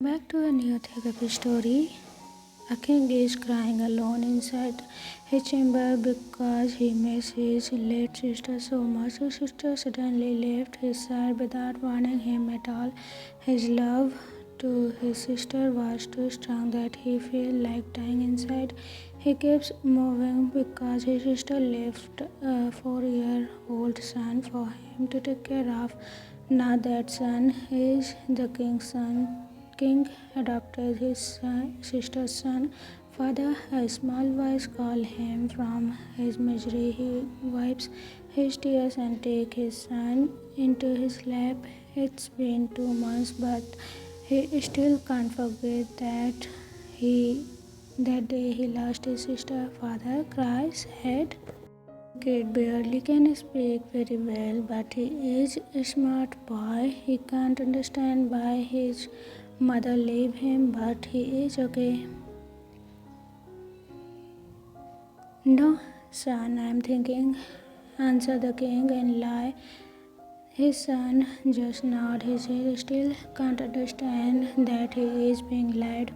Back to a new therapy story. A king is crying alone inside his chamber because he missed his late sister so much. His sister suddenly left his side without warning him at all. His love to his sister was too strong that he felt like dying inside. He keeps moving because his sister left a 4-year-old son for him to take care of. Now that son is the king's son. King adopted his sister's son. Father, a small voice called him from his misery. He wipes his tears and takes his son into his lap. It's been 2 months, but he still can't forget he that day he lost his sister. Father cries head. Kid barely can speak very well, but he is a smart boy. He can't understand why his mother leave him, but he is okay. No, son, I'm thinking, answered the king and lie. His son just nodded his head, still can't understand that he is being lied.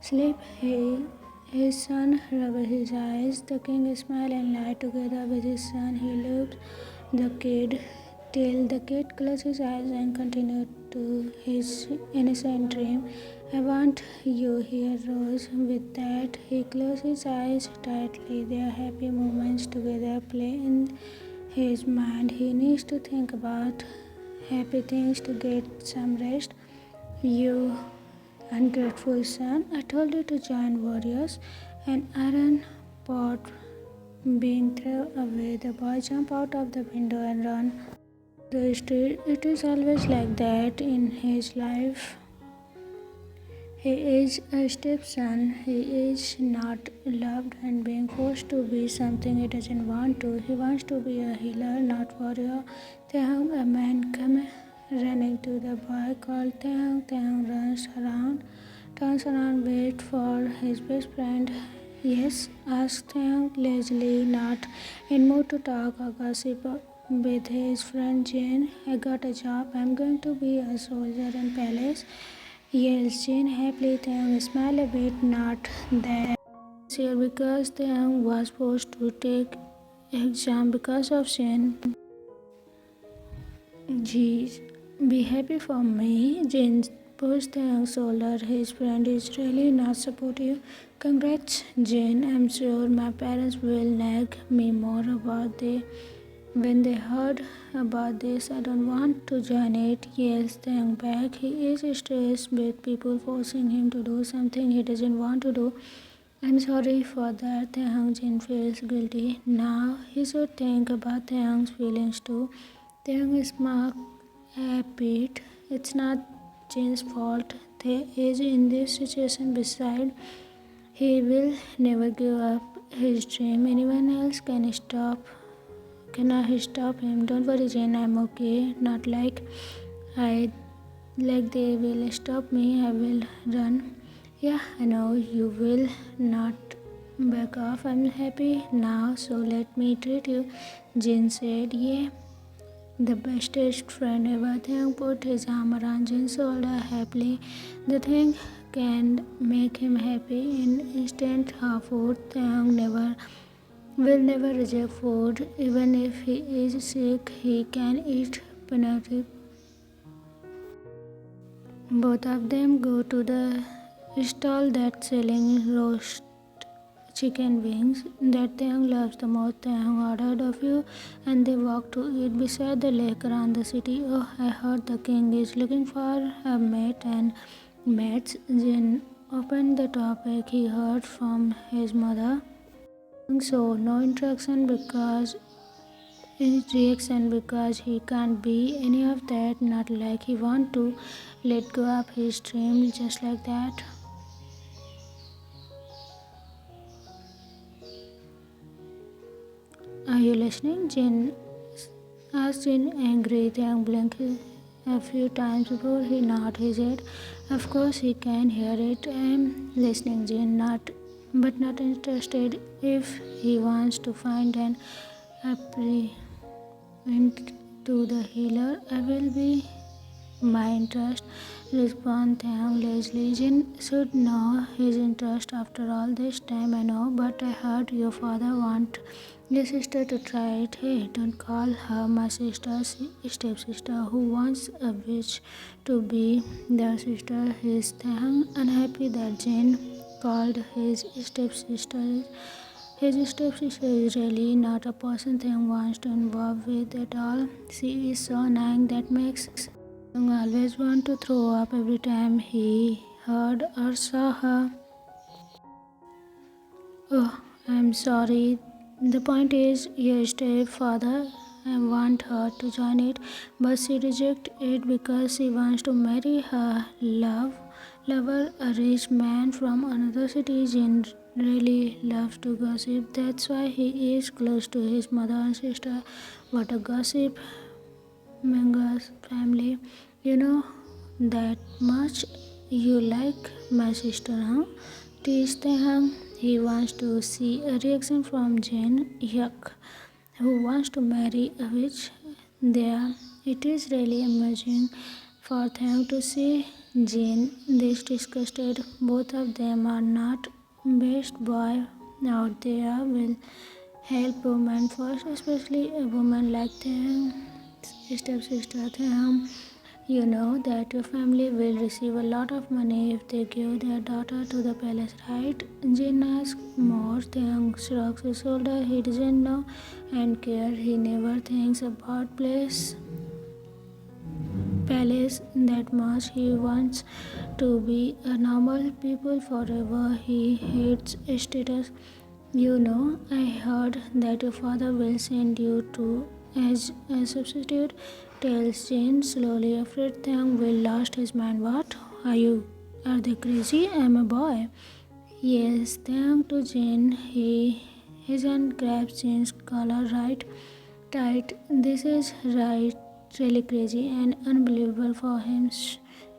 Sleep, his son rubbed his eyes. The king smiled and lied together with his son. He looked the kid till the kid closed his eyes and continued to his innocent dream. I want you here, Rose. With that, he closed his eyes tightly. Their happy moments together play in his mind. He needs to think about happy things to get some rest. You ungrateful son, I told you to join warriors. An iron pot being thrown away, the boy jumped out of the window and ran the street. It is always like that in his life. He is a stepson. He is not loved and being forced to be something he doesn't want to. He wants to be a healer, not warrior. Taehoung, a man, come running to the boy called Taehoung. Taehoung turns around, wait for his best friend. Yes, asked Taehoung lazily, not in mood to talk or gossip with his friend Jane. I got a job. I'm going to be a soldier in palace. Yes, Jane happily. Taehoung smiled a bit, not that here because Taehoung was forced to take exam because of Jane. Geez, be happy for me. Jane pushed Taehoung's shoulder. His friend is really not supportive. Congrats, Jane. I'm sure my parents will nag me more about when they heard about this. I don't want to join it. Yes, Taehoung back. He is stressed with people forcing him to do something he doesn't want to do. I'm sorry for that. Taehoung Jin feels guilty. Now he should think about Taehoung's feelings too. Taehoung smirked a bit. It's not Jin's fault. They is in this situation. Besides, he will never give up his dream. Anyone else cannot stop him. Don't worry, Jane. I'm okay. Not like they will stop me. I will run. Yeah, I know you will not back off. I'm happy now, so let me treat you. Jin said, yeah, the bestest friend ever. Taehoung put his arm around Jin's shoulder happily. The thing can make him happy in instant food. Taehoung will never reject food. Even if he is sick, he can eat peanut. Both of them go to the stall that's selling roast chicken wings that Taehoung loves the most. Taehoung ordered a few and they walked to eat beside the lake around the city. Oh, I heard the king is looking for a mate and mates. Jin opened the topic he heard from his mother. So no interaction because his reaction because he can't be any of that, not like he want to let go of his dream just like that. Are you listening? Jin asked in angry. Taehoung blinked a few times before he nodded his head. Of course he can hear it. I'm listening, Jin, but not interested. If he wants to find an appointment to the healer, I will be my interest. Respond Taehyung Leslie. Jin should know his interest after all this time. I know, but I heard your father want your sister to try it. Hey, don't call her my sister's stepsister who wants a witch to be their sister. Is Taehyung unhappy that Jin called his stepsister? His stepsister is really not a person Taehyung wants to involve with at all. She is so annoying that makes Taehyung always want to throw up every time he heard or saw her. Oh, I'm sorry. The point is, your stepfather I want her to join it, but she rejects it because she wants to marry her lover, a rich man from another city. Jin really loves to gossip. That's why he is close to his mother and sister. What a gossip Manga's family. You know that much. You like my sister, huh? Tease Taehyung. He wants to see a reaction from Jane. Yuck. Who wants to marry a witch? There. It is really amusing for Taehyung to see Jane this disgusted. Both of them are not best boy out there will help women first, especially a woman like Taehyung's stepsister Taehyung. You know that your family will receive a lot of money if they give their daughter to the palace, right? Jin asks more. Taehyung shrugs his shoulder. He doesn't know and care. He never thinks about palace that much. He wants to be a normal people forever. He hates status. You know, I heard that your father will send you to as a substitute. Tells Jane slowly, afraid Taehyung will lost his mind. What? Are they crazy? I'm a boy. Yes, Taehyung to Jane. His hand grabs Jane's collar right tight. This is right really crazy and unbelievable for him.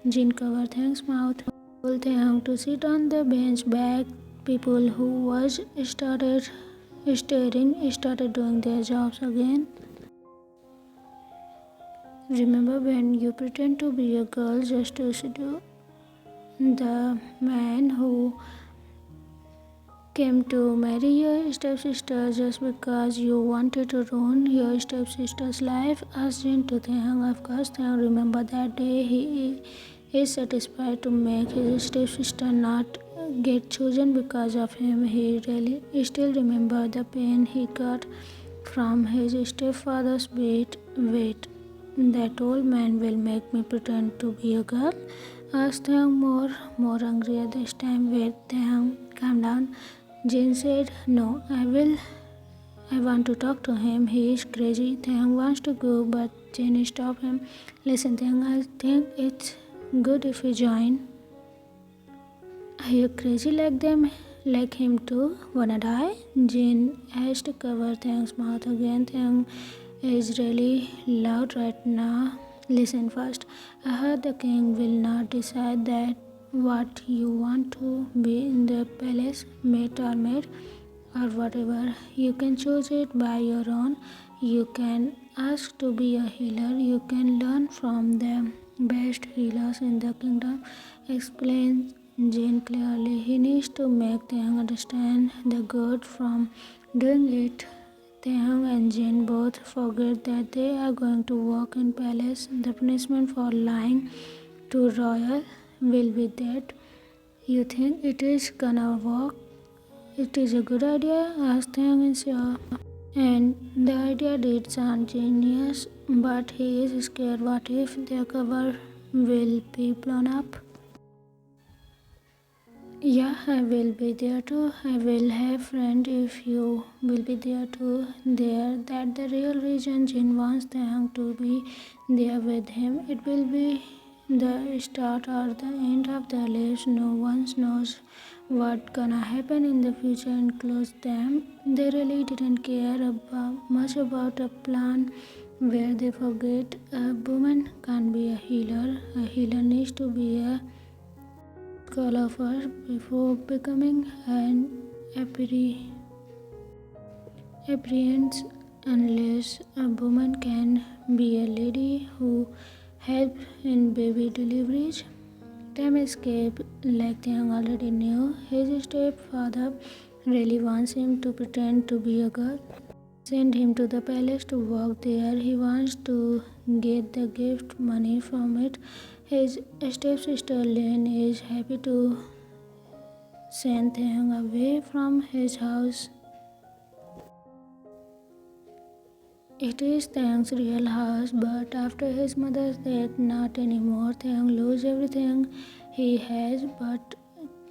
Jin covered Taehyung's mouth. Told Taehyung to sit on the bench back. People who was started doing their jobs again. Remember when you pretend to be a girl just to seduce the man who came to marry your stepsister just because you wanted to ruin your stepsister's life? Asked Jin to Taehyung. Of course, Taehyung remember that day. He is satisfied to make his stepsister not get chosen because of him. He really still remember the pain he got from his stepfather's bait. Wait, that old man will make me pretend to be a girl? Asked Taehyung more angry this time. Wait, Taehyung, calm down. Jin said, no, I want to talk to him. He is crazy. Taehyung wants to go, but Jin stopped him. Listen, Taehyung, I think it's good if you join. Are you crazy like them? Like him too? Wanna die? Jin has to cover Taehyung's mouth again. Taehyung is really loud right now. Listen first. I heard the king will not decide that what you want to be in the palace, mate or maid, or whatever. You can choose it by your own. You can ask to be a healer. You can learn from the best healers in the kingdom. Explains Jane clearly. He needs to make Taehyung understand the good from doing it. Taehyung and Jane both forget that they are going to walk in palace. The punishment for lying to royal will be dead. You think it is gonna work? It is a good idea, asked Taehyung is sure. And the idea did sound genius, but he is scared. What if their cover will be blown up? Yeah, I will be there too. I will have friend if you will be there too. There, that the real reason Jin wants Taehyung to be there with him. It will be the start or the end of their lives. No one knows what gonna happen in the future, includes them. They really didn't care much about a plan where they forget a woman can't be a healer. A healer needs to be a scholar first before becoming an apprentice, unless a woman can be a lady who help in baby deliveries. Time escape, like Taehyung already knew, his stepfather really wants him to pretend to be a girl. Send him to the palace to work there. He wants to get the gift money from it. His stepsister Lynn is happy to send Taehyung away from his house. It is Taehyung's real house, but after his mother's death, not anymore. Taehyung loses everything he has, but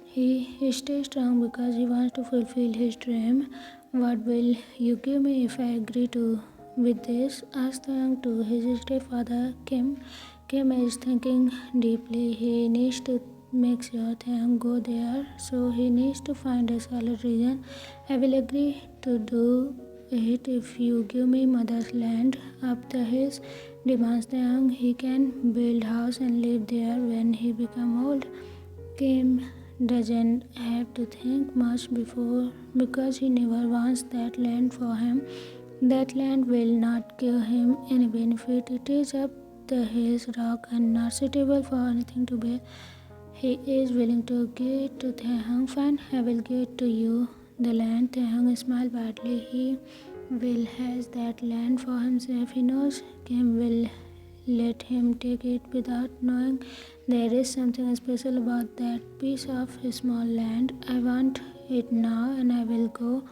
he stays strong because he wants to fulfill his dream. What will you give me if I agree to with this? Asked Taehyung to his stepfather Kim. Kim is thinking deeply. He needs to make sure Taehyung go there, so he needs to find a solid reason. I will agree to do it if you give me mother's land up the hills, demands Taehyung. He can build house and live there when he become old. Kim doesn't have to think much before because he never wants that land for him. That land will not give him any benefit. It is up the hills, rock, and not suitable for anything to build. He is willing to give to Taehyung. Fine, I will give to you the land. Taehyung smiled badly. He will has that land for himself. He knows Kim will let him take it without knowing there is something special about that piece of small land. I want it now and I will go.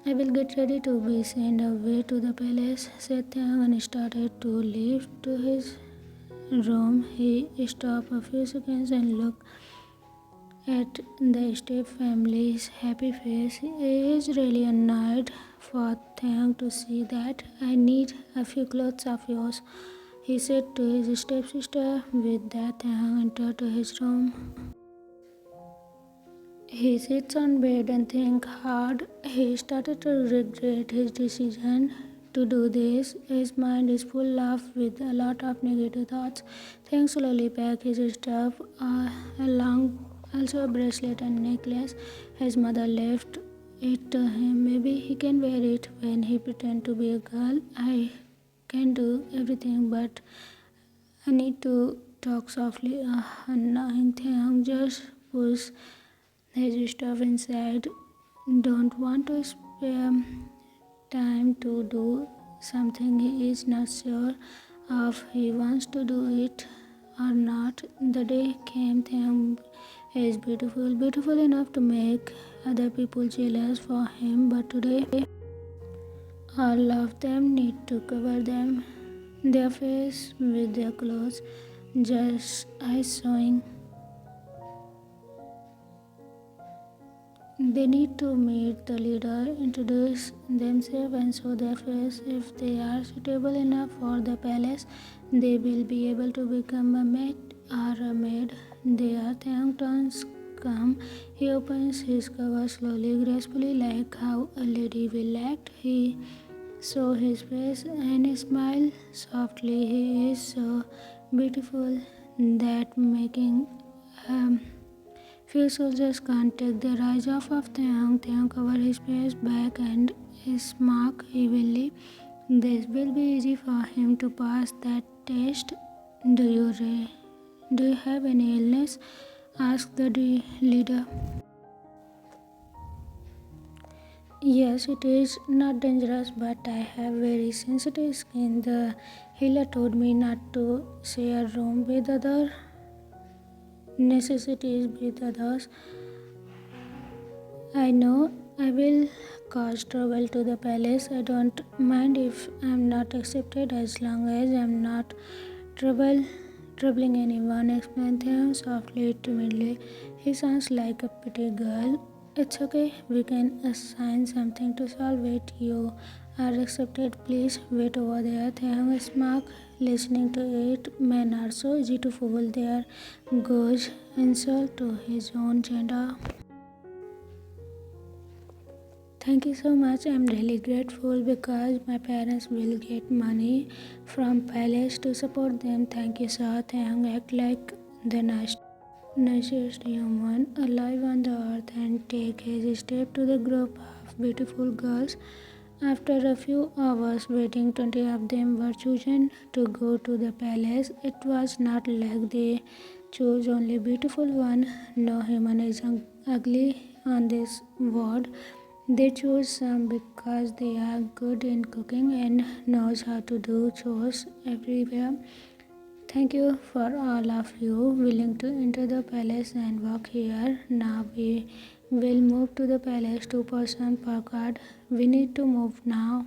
I will get ready to be sent away to the palace, said Taehyung and started to leave to his room. He stopped a few seconds and looked at the step family's happy face. He is really annoyed for Taehyung to see that. I need a few clothes of yours, he said to his stepsister. With that, Taehyung entered to his room. He sits on bed and thinks hard. He started to regret his decision to do this. His mind is full of with a lot of negative thoughts. Thanks slowly pack his stuff along also a bracelet and necklace. His mother left it to him. Maybe he can wear it when he pretend to be a girl. I can do everything, but I need to talk softly. Annoying thing, just push his stuff inside. Don't want to spare time to do something he is not sure of he wants to do it or not. The day came. Taehyung is beautiful enough to make other people jealous for him, but today all of them need to cover their face with their clothes, just eyes showing. They need to meet the leader, introduce themselves and show their face. If they are suitable enough for the palace, they will be able to become a maid or a maid. There, Taehyung turns calm. He opens his cover slowly, gracefully, like how a lady will act. He shows his face and smile softly. He is so beautiful that making few soldiers can't take their eyes off of Taehyung. Taehyung covered his face back and smirked evilly. This will be easy for him to pass that test. Do you have any illness? Asked the leader. Yes, it is not dangerous, but I have very sensitive skin. The healer told me not to share room with other necessities with others. I know I will cause trouble to the palace. I don't mind if I'm not accepted as long as I'm not troubling anyone, explained him softly, timidly. He sounds like a pretty girl. It's okay, we can assign something to solve it. You are accepted. Please wait over there. Taehyung smirked, listening to it. Men are so easy to fool. There goes insult to his own gender. Thank you so much. I'm really grateful because my parents will get money from palace to support them. Thank you, sir. Taehyung act like the nicest human alive on the earth and take his step to the group of beautiful girls After a few hours waiting, 20 of them were chosen to go to the palace. It was not like they chose only beautiful one. No human is ugly on this world. They chose some because they are good in cooking and knows how to do chores everywhere. Thank you for all of you willing to enter the palace and walk here. Now we will move to the palace 2% per card. We need to move now.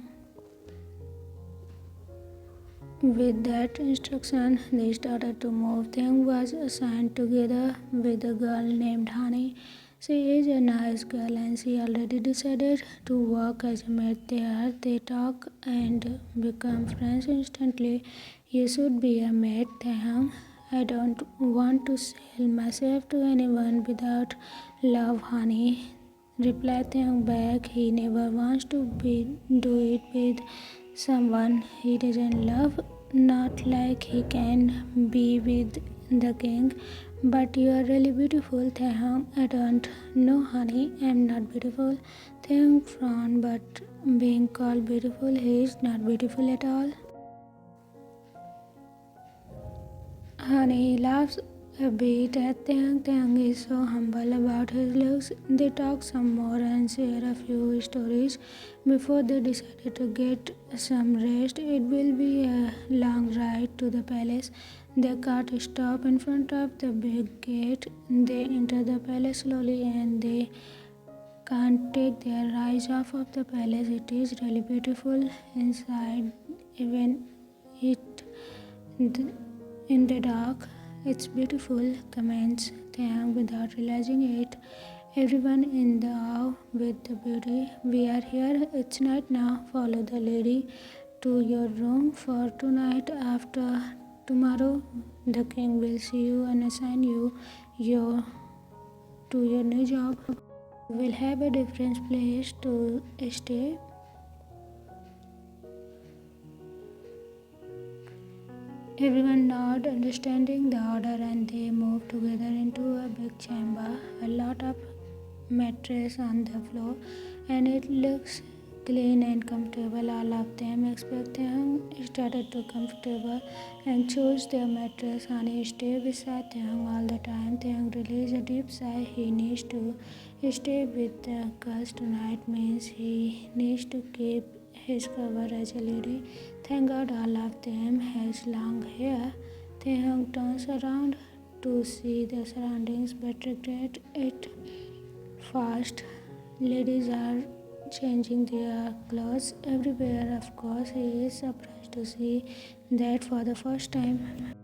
With that instruction, they started to move. Thing was assigned together with a girl named Hani. She is a nice girl and she already decided to work as a maid there. They talk and become friends instantly. You should be a maid, Taehang. I don't want to sell myself to anyone without love, Hani. Replied Taeyong back. He never wants to do it with someone he doesn't love. Not like he can be with the king. But you are really beautiful, Taeyong. I don't know, honey. I'm not beautiful. Taeyong frowned, but being called beautiful, he is not beautiful at all. Honey laughs a bit at Taeyang. Taeyang is so humble about his looks. They talk some more and share a few stories before they decided to get some rest. It will be a long ride to the palace. The cart stops in front of the big gate. They enter the palace slowly and they can't take their eyes off of the palace. It is really beautiful inside, even it in the dark. It's beautiful, comments Taeyang without realizing it. Everyone in the awe with the beauty. We are here. It's night now. Follow the lady to your room for tonight. After tomorrow, the king will see you and assign you your to your new job. You will have a different place to stay. Everyone nodded, understanding the order, and they moved together into a big chamber. A lot of mattress on the floor, and it looks clean and comfortable. All of them except Taeyang started to comfortable and chose their mattress. Honey stayed beside Taeyang all the time. Taeyang released a deep sigh. He needs to stay with the girls tonight. Means he needs to keep his cover as a lady. Thank God all of them has long hair. Taeyang turns around to see the surroundings but regret it fast. Ladies are changing their clothes everywhere. Of course, he is surprised to see that for the first time.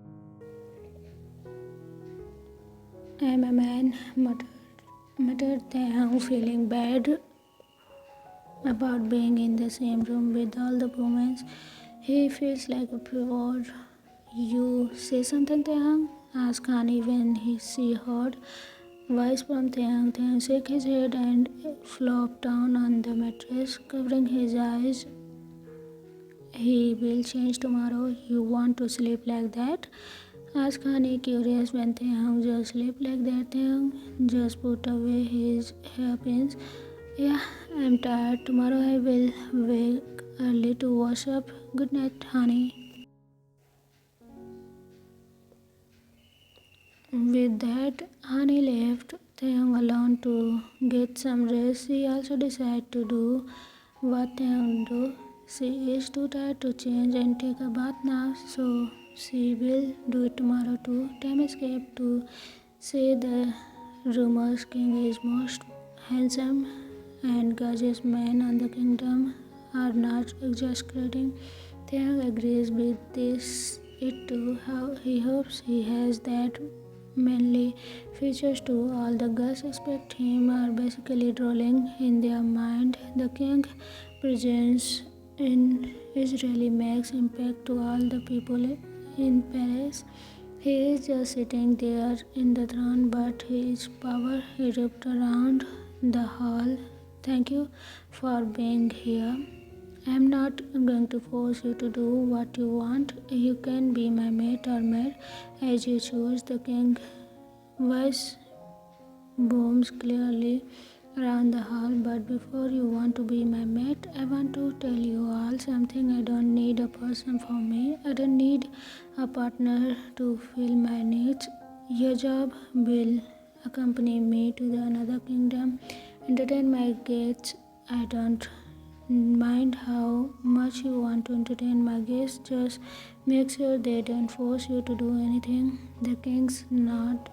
I am a man, muttered Taeyang, feeling bad about being in the same room with all the women. He feels like a pivot. You say something, Taeyang? Asked Hani when she heard voice from Taeyang. Taeyang shook his head and flopped down on the mattress, covering his eyes. He will change tomorrow. You want to sleep like that? Asked Hani, curious when Taeyang just sleep like that. Taeyang just put away his hairpins. Yeah, I'm tired. Tomorrow I will wake early to wash up. Good night, honey. With that, Honey left Taeyang alone to get some rest. She also decided to do what Taeyang do. She is too tired to change and take a bath now, so she will do it tomorrow too. Time escaped to say the rumors king is most handsome and gorgeous man on the kingdom are not exaggerating. Taeyang agrees with this. It too. How he hopes he has that manly features too. All the girls expect him are basically drooling in their mind. The king presence in Israeli makes impact to all the people in Paris. He is just sitting there in the throne, but his power erupts around the hall. Thank you for being here. I am not going to force you to do what you want. You can be my mate or maid as you choose. The king voice booms clearly. around the hall. But before you want to be my mate, I want to tell you all something. I don't need a person for me. I don't need a partner to fill my needs. Your job will accompany me to the another kingdom, entertain my guests. I don't mind how much you want to entertain my guests. Just make sure they don't force you to do anything. The king's not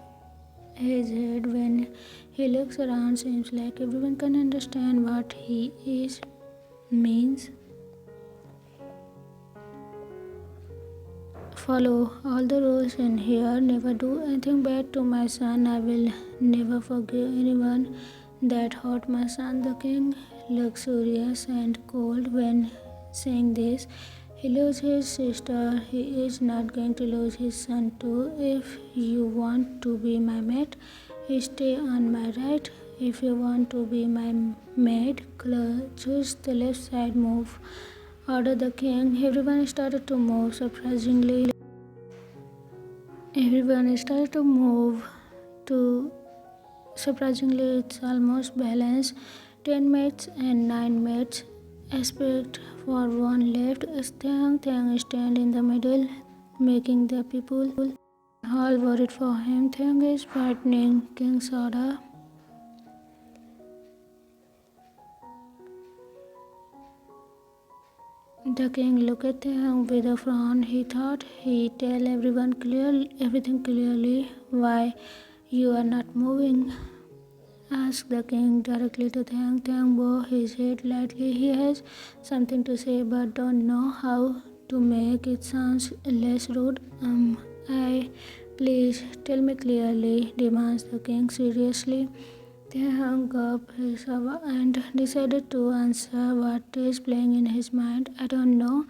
his head when he looks around. Seems like everyone can understand what he is means. Follow all the rules in here. Never do anything bad to my son. I will never forgive anyone that hurt my son. The king looks serious and cold when saying this. He loses his sister. He is not going to lose his son too. If you want to be my mate, stay on my right. If you want to be my maid, choose the left side. Move, ordered the king. Everyone started to move. To surprisingly, it's almost balanced. 10 mates and 9 mates. Except for one left. Thang stand in the middle, making the people all worried for him. Thang is frightening King's order. The king looked at him with a frown. He thought he'd tell everything clearly. Why you are not moving? Asked the king directly to Thang. Thang bowed his head lightly. He has something to say but don't know how to make it sound less rude. Please tell me clearly, demands the king seriously. Thang hung up his hour and decided to answer what is playing in his mind. I don't know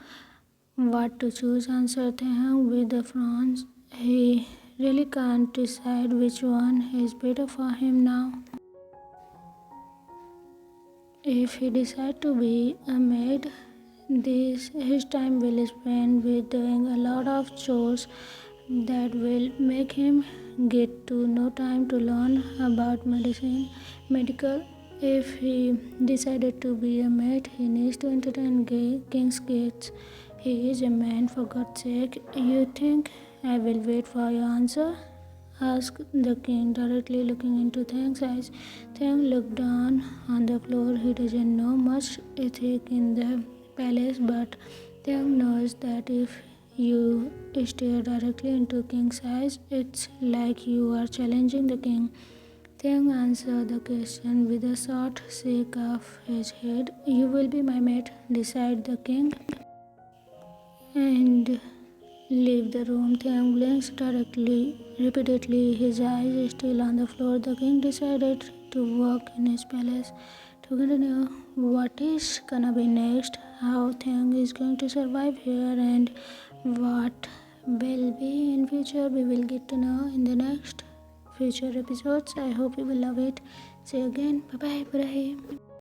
what to choose, answered Thang with a frown. He really can't decide which one is better for him now. If he decides to be a maid, his time will spend with doing a lot of chores that will make him get to no time to learn about medical. If he decided to be a maid, he needs to entertain king's guests. He is a man, for God's sake. You think I will wait for your answer? Asked the king directly, looking into Thang's eyes. Thang looked down on the floor. He doesn't know much ethic in the palace, but Thang knows that if you stare directly into King's eyes, it's like you are challenging the king. Thang answered the question with a short shake of his head. You will be my mate, decided the king, and leave the room. Thang blinks repeatedly, his eyes still on the floor. The king decided to walk in his palace to continue what is gonna be next, how Thang is going to survive here, and what will be in future. We will get to know in the next future episodes. I hope you will love it. See you again. Bye bye.